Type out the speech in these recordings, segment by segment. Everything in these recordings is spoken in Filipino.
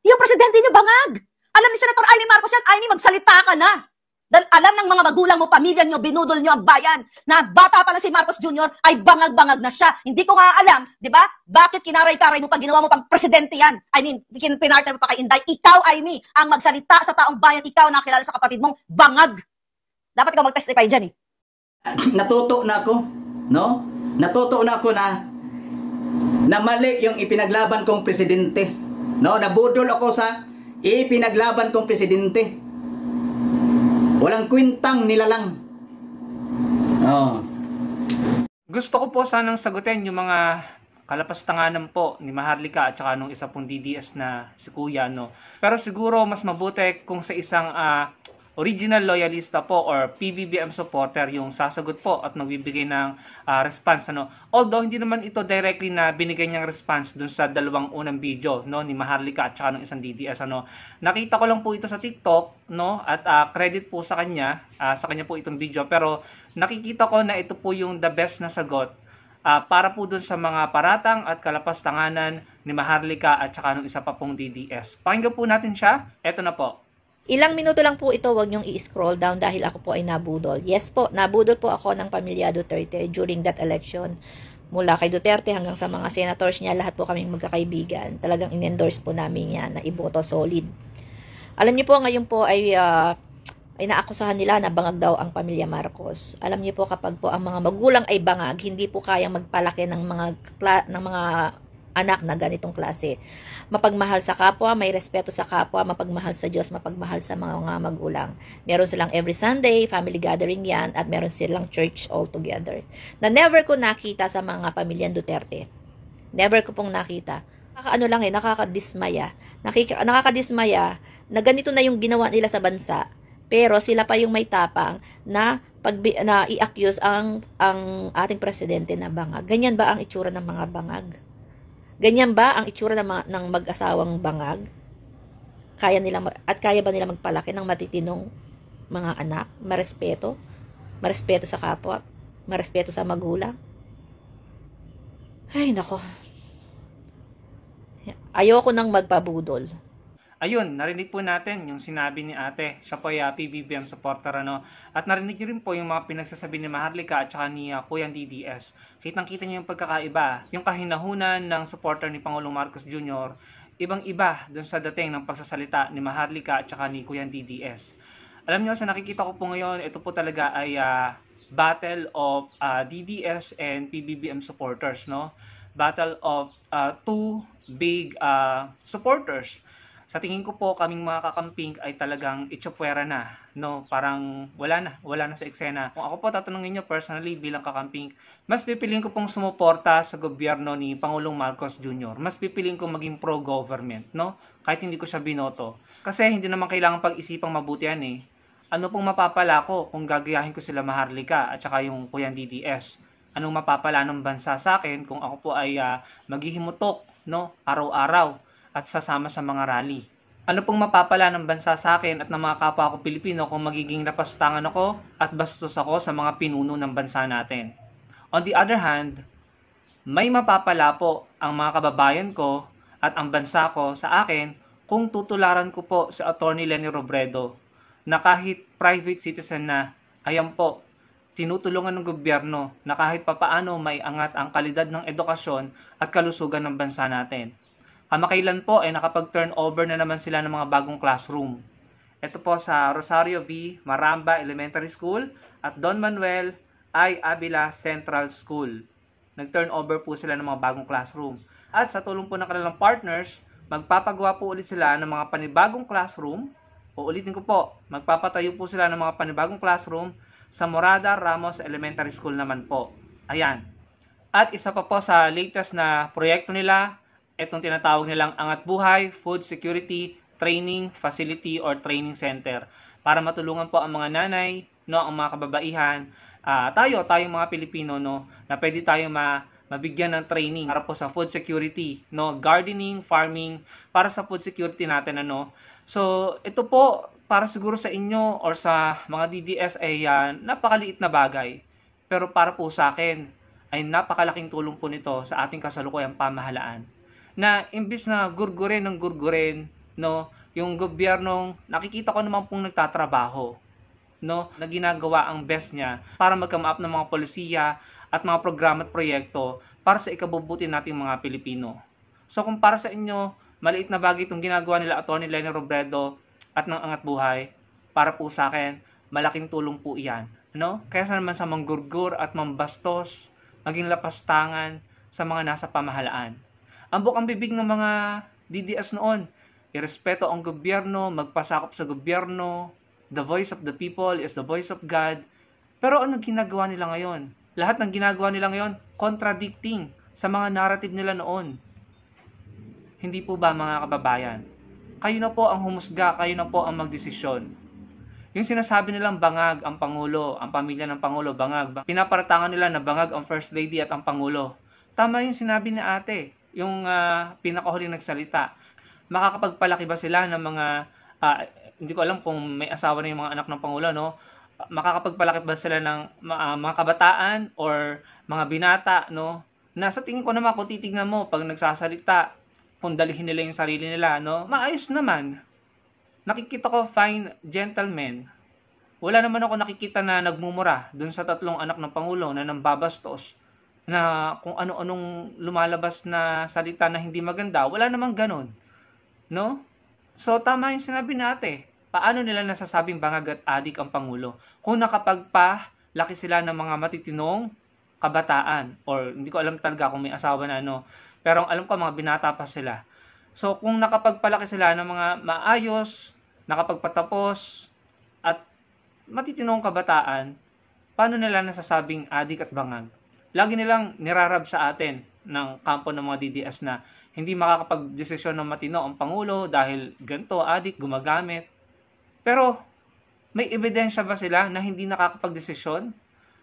Yung presidente niyo bangag. Alam ni Senator Amy Marcos yan, Amy, magsalita ka na. Dahil alam ng mga magulang mo, pamilya nyo, binudol nyo ang bayan, na bata pala si Marcos Jr. ay bangag-bangag na siya. Hindi ko nga alam, di ba? Bakit kinaray-karay mo pag ginawa mo pang presidente yan? I mean, pinartner mo pa kay Inday. Ikaw, Amy, ang magsalita sa taong bayan, ikaw nakilala sa kapatid mong bangag. Dapat ikaw mag-testify dyan eh. Natuto na ako, no? Natuto na ako na mali yung ipinaglaban kong presidente. No, nabudol ako sa ipinaglaban kong presidente. Walang kwintang nilalang. Oh. Gusto ko po sanang sagutin yung mga kalapastanganan po ni Maharlika at saka nung isa pong DDS na si Kuya, no. Pero siguro mas mabuti kung sa isang original loyalista po or PBBM supporter yung sasagot po at magbibigay ng response, ano. Although hindi naman ito directly na binigay niyang response dun sa dalawang unang video, no, ni Maharlika at saka ng isang DDS, ano. Nakita ko lang po ito sa TikTok, no, at credit po sa kanya po itong video, pero nakikita ko na ito po yung the best na sagot para po dun sa mga paratang at kalapastanganan ni Maharlika at saka ng isa pa pong DDS. Pakinggan po natin siya. Eto na po. Ilang minuto lang po ito, wag niyong i-scroll down dahil ako po ay nabudol. Yes po, nabudol po ako ng pamilya Duterte during that election. Mula kay Duterte hanggang sa mga senators niya, lahat po kaming magkakaibigan. Talagang in-endorse po namin yan na iboto solid. Alam niyo po, ngayon po ay naakusahan nila na bangag daw ang pamilya Marcos. Alam niyo po, kapag po ang mga magulang ay bangag, hindi po kayang magpalaki ng mga anak na ganitong klase. Mapagmahal sa kapwa, may respeto sa kapwa, mapagmahal sa Diyos, mapagmahal sa mga magulang. Meron silang every Sunday, family gathering yan, at meron silang church all together. Na never ko nakita sa mga pamilyang Duterte. Never ko pong nakita. Nakakadismaya. Nakakadismaya na ganito na yung ginawa nila sa bansa, pero sila pa yung may tapang na i-accuse ang ating presidente na bangag. Ganyan ba ang itsura ng mga bangag? Ganyan ba ang itsura ng mag-asawang bangag? Kaya ba nila magpalaki ng matitinong mga anak? Marespeto? Marespeto sa kapwa? Marespeto sa magulang? Ay, nako. Ayoko nang magpabudol. Ayun, narinig po natin yung sinabi ni ate. Siya po ay PBBM supporter, ano. At narinig niyo rin po yung mga pinagsasabi ni Maharlika at saka ni Kuya DDS. Kitang-kita niyo yung pagkakaiba. Yung kahinahunan ng supporter ni Pangulong Marcos Jr., ibang-iba dun sa dating ng pagsasalita ni Maharlika at saka ni Kuya DDS. Alam niyo, sa nakikita ko po ngayon, ito po talaga ay battle of DDS and PBBM supporters, no? Battle of two big supporters. Sa tingin ko po, kaming mga kakamping ay talagang itsapwera na, no? Parang wala na sa eksena. Kung ako po tatanungin nyo personally bilang kakamping, mas pipiliin ko pong sumuporta sa gobyerno ni Pangulong Marcos Jr. Mas pipiliin ko maging pro-government, no? Kahit hindi ko siya binoto. Kasi hindi naman kailangan pag-isipang mabuti yan eh. Ano pong mapapala ko kung gagayahin ko sila Maharlika at saka yung Kuya DDS? Anong mapapala ng bansa sa akin kung ako po ay maghihimutok, no? Araw-araw at sasama sa mga rally? Ano pong mapapala ng bansa sa akin at ng mga kapwa ko Pilipino kung magiging napastangan ako at bastos ako sa mga pinuno ng bansa natin? On the other hand, may mapapala po ang mga kababayan ko at ang bansa ko sa akin kung tutularan ko po si Atty. Leni Robredo na kahit private citizen na, ayan po, tinutulungan ng gobyerno na kahit papaano may angat ang kalidad ng edukasyon at kalusugan ng bansa natin. Kamakailan po ay nakapag-turnover na naman sila ng mga bagong classroom. Ito po sa Rosario V. Maramba Elementary School at Don Manuel I. Avila Central School. Nag-turnover po sila ng mga bagong classroom. At sa tulong po ng kanilang partners, magpapagawa po ulit sila ng mga panibagong classroom. Uulitin ko po, magpapatayo po sila ng mga panibagong classroom sa Morada Ramos Elementary School naman po. Ayan. At isa pa po sa latest na proyekto nila, itong tinatawag nilang Angat Buhay Food Security Training Facility or Training Center para matulungan po ang mga nanay, no, ang mga kababaihan, tayong mga Pilipino, no, na pwede tayong mabigyan ng training para po sa food security, no, gardening, farming, para sa food security natin, ano. So, ito po para siguro sa inyo or sa mga DDS ay napakaliit na bagay. Pero para po sa akin ay napakalaking tulong po nito sa ating kasalukuyang pamahalaan. Na imbis na gurgurin ng gurgurin no, yung gobyernong nakikita ko naman pong nagtatrabaho, no, na ginagawa ang best niya para mag-come up ng mga polisiya at mga programa at proyekto para sa ikabubuti nating mga Pilipino. So kung para sa inyo, maliit na bagay itong ginagawa nila Atty. Leni Robredo at ng Angat Buhay, para po sa akin, malaking tulong po iyan. No? Kaysa naman sa manggurgur at mambastos, maging lapastangan sa mga nasa pamahalaan. Ang bukang bibig ng mga DDS noon, irespeto ang gobyerno, magpasakop sa gobyerno, the voice of the people is the voice of God. Pero ano ginagawa nila ngayon? Lahat ng ginagawa nila ngayon, contradicting sa mga narrative nila noon. Hindi po ba mga kababayan? Kayo na po ang humusga, kayo na po ang magdesisyon. Yung sinasabi nilang bangag ang Pangulo, ang pamilya ng Pangulo, bangag. Pinaparatangan nila na bangag ang First Lady at ang Pangulo. Tama yung sinabi ni ate, yung pinakahuling nagsalita. Makakapagpalaki ba sila ng mga, hindi ko alam kung may asawa na yung mga anak ng Pangulo, no? Makakapagpalaki ba sila ng mga kabataan or mga binata, no? Na sa tingin ko naman, kung titignan mo, pag nagsasalita, kung dalihin nila yung sarili nila, no? Maayos naman. Nakikita ko fine gentlemen. Wala naman ako nakikita na nagmumura dun sa 3 anak ng Pangulo na nambabastos, na kung ano-anong lumalabas na salita na hindi maganda. Wala namang ganon. No? So, tama yung sinabi natin. Paano nila nasasabing bangag at adik ang Pangulo? Kung nakapagpalaki sila ng mga matitinong kabataan, or hindi ko alam talaga kung may asawa na ano, pero alam ko mga binata pa sila. So, kung nakapagpalaki sila ng mga maayos, nakapagpatapos, at matitinong kabataan, paano nila nasasabing adik at bangag? Lagi nilang nirarab sa atin ng kampo ng mga DDS na hindi makakapag-desisyon ng matino ang Pangulo dahil ganito, adik, gumagamit. Pero, may ebidensya ba sila na hindi nakakapag-desisyon?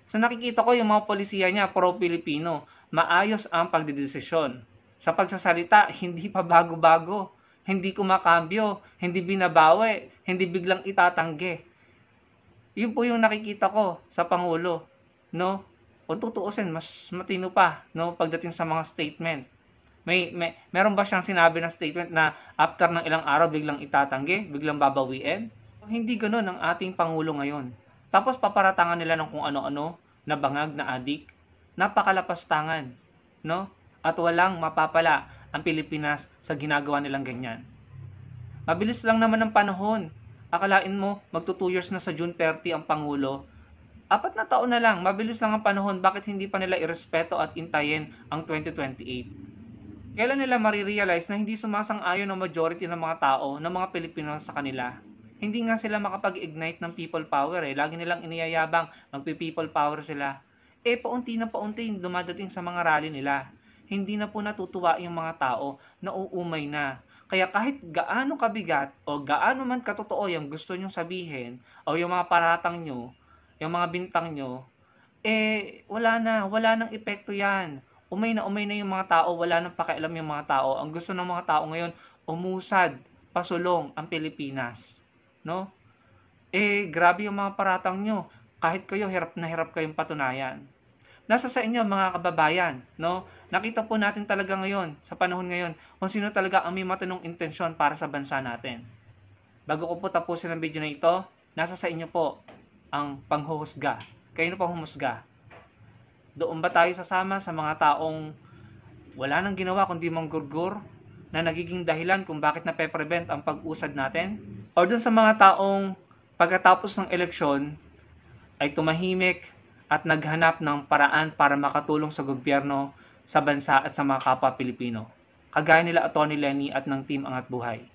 So nakikita ko yung mga polisiya niya, pro-Pilipino, maayos ang pagdedesisyon. Sa pagsasalita, hindi pa bago-bago, hindi kumakambyo, hindi binabawi, hindi biglang itatanggi. Yun po yung nakikita ko sa Pangulo, no? Kung tutuusin, mas matino pa, no, pagdating sa mga statement. Meron ba siyang sinabi na statement na after ng ilang araw biglang itatanggi, biglang babawiin? Hindi ganoon ang ating Pangulo ngayon. Tapos paparatangan nila ng kung ano-ano na bangag na adik. Napakalapastangan, no? At walang mapapala ang Pilipinas sa ginagawa nilang ganyan. Mabilis lang naman ang panahon. Akalain mo, magto 2 years na sa June 30 ang Pangulo. 4 na taon na lang, mabilis lang ang panahon, bakit hindi pa nila irespeto at intayin ang 2028? Kailan nila marirealize na hindi sumasang-ayon ang majority ng mga tao, ng mga Pilipino sa kanila? Hindi nga sila makapag-ignite ng people power Lagi nilang iniyayabang, magpi-people power sila. Paunti na paunti yung dumadating sa mga rally nila. Hindi na po natutuwa yung mga tao, nauumay na. Kaya kahit gaano kabigat o gaano man katotoo yung gusto nyong sabihin o yung mga paratang nyo, yung mga bintang nyo, wala nang epekto yan. Umay na yung mga tao, wala nang pakialam yung mga tao. Ang gusto ng mga tao ngayon, umusad, pasulong ang Pilipinas. No? Grabe yung mga paratang nyo. Kahit kayo, hirap na hirap kayong patunayan. Nasa sa inyo mga kababayan, no? Nakita po natin talaga ngayon, sa panahon ngayon, kung sino talaga ang may matinong intensyon para sa bansa natin. Bago ko po tapusin ang video na ito, nasa sa inyo po ang panghuhusga. Kayo na pang humusga. Doon ba tayo sasama sa mga taong wala nang ginawa kundi manggurgur na nagiging dahilan kung bakit nape-prevent ang pag-usad natin? O doon sa mga taong pagkatapos ng eleksyon ay tumahimik at naghanap ng paraan para makatulong sa gobyerno, sa bansa at sa mga kapwa Pilipino? Kagaya nila Atty. Leni at ng Team Angat Buhay.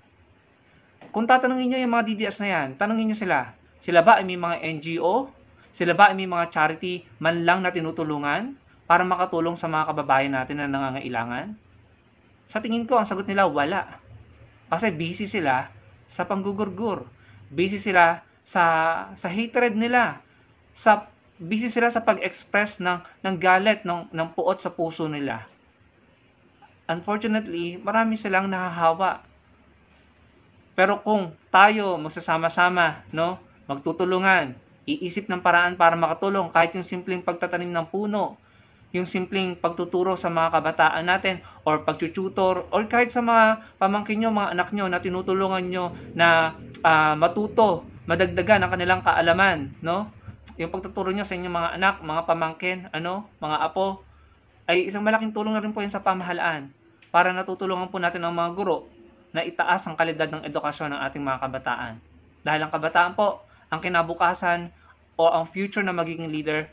Kung tatanungin nyo yung mga DDS na yan, tanungin nyo sila. Sila ba ay may mga NGO? Sila ba ay may mga charity man lang na tinutulungan para makatulong sa mga kababayan natin na nangangailangan? Sa tingin ko, ang sagot nila, wala. Kasi busy sila sa panggugurgur. Busy sila sa hatred nila. Busy sila sa pag-express ng galit, ng puot sa puso nila. Unfortunately, marami silang nahahawa. Pero kung tayo magsasama-sama, no, magtutulungan, iisip ng paraan para makatulong, kahit yung simpleng pagtatanim ng puno, yung simpleng pagtuturo sa mga kabataan natin or pagtututor or kahit sa mga pamangkin nyo, mga anak nyo na tinutulungan nyo na matuto, madagdagan ang kanilang kaalaman, no? Yung pagtuturo nyo sa inyong mga anak, mga pamangkin, mga apo, ay isang malaking tulong na rin po yun sa pamahalaan para natutulungan po natin ang mga guro na itaas ang kalidad ng edukasyon ng ating mga kabataan. Dahil ang kabataan po, ang kinabukasan o ang future na magiging leader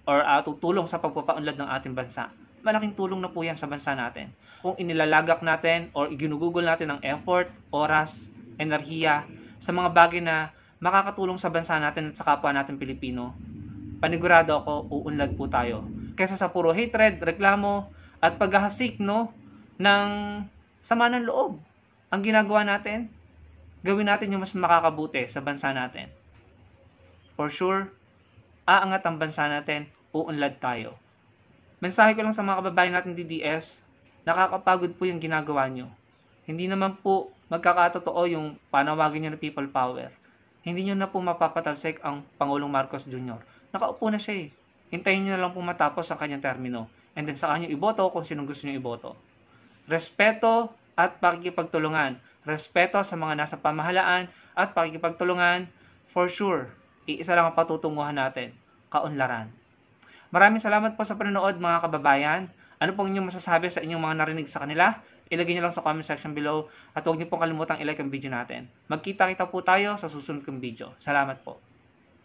or tutulong sa pagpapaunlad ng ating bansa. Malaking tulong na po yan sa bansa natin. Kung inilalagak natin or iginugugol natin ng effort, oras, enerhiya sa mga bagay na makakatulong sa bansa natin at sa kapwa natin Pilipino, panigurado ako, uunlad po tayo. Kesa sa puro hatred, reklamo, at paghahasik ng sama ng loob. Ang ginagawa natin, gawin natin yung mas makakabuti sa bansa natin. For sure, aangat ang bansa natin, uunlad tayo. Mensahe ko lang sa mga kababayan natin DDS, nakakapagod po yung ginagawa nyo. Hindi naman po magkakatotoo yung panawagin nyo na people power. Hindi nyo na po mapapatalsik ang Pangulong Marcos Jr. Nakaupo na siya eh. Hintayin nyo na lang po matapos ang kanyang termino. And then saka nyo iboto kung sinong gusto nyo iboto. Respeto at pakikipagtulungan. Respeto sa mga nasa pamahalaan at pakikipagtulungan, for sure, iisa lang ang patutunguhan natin, kaunlaran. Maraming salamat po sa panonood mga kababayan. Ano pong inyong masasabi sa inyong mga narinig sa kanila? Ilagay nyo lang sa comment section below at huwag niyo pong kalimutang i-like ang video natin. Magkita-kita po tayo sa susunod kong video. Salamat po.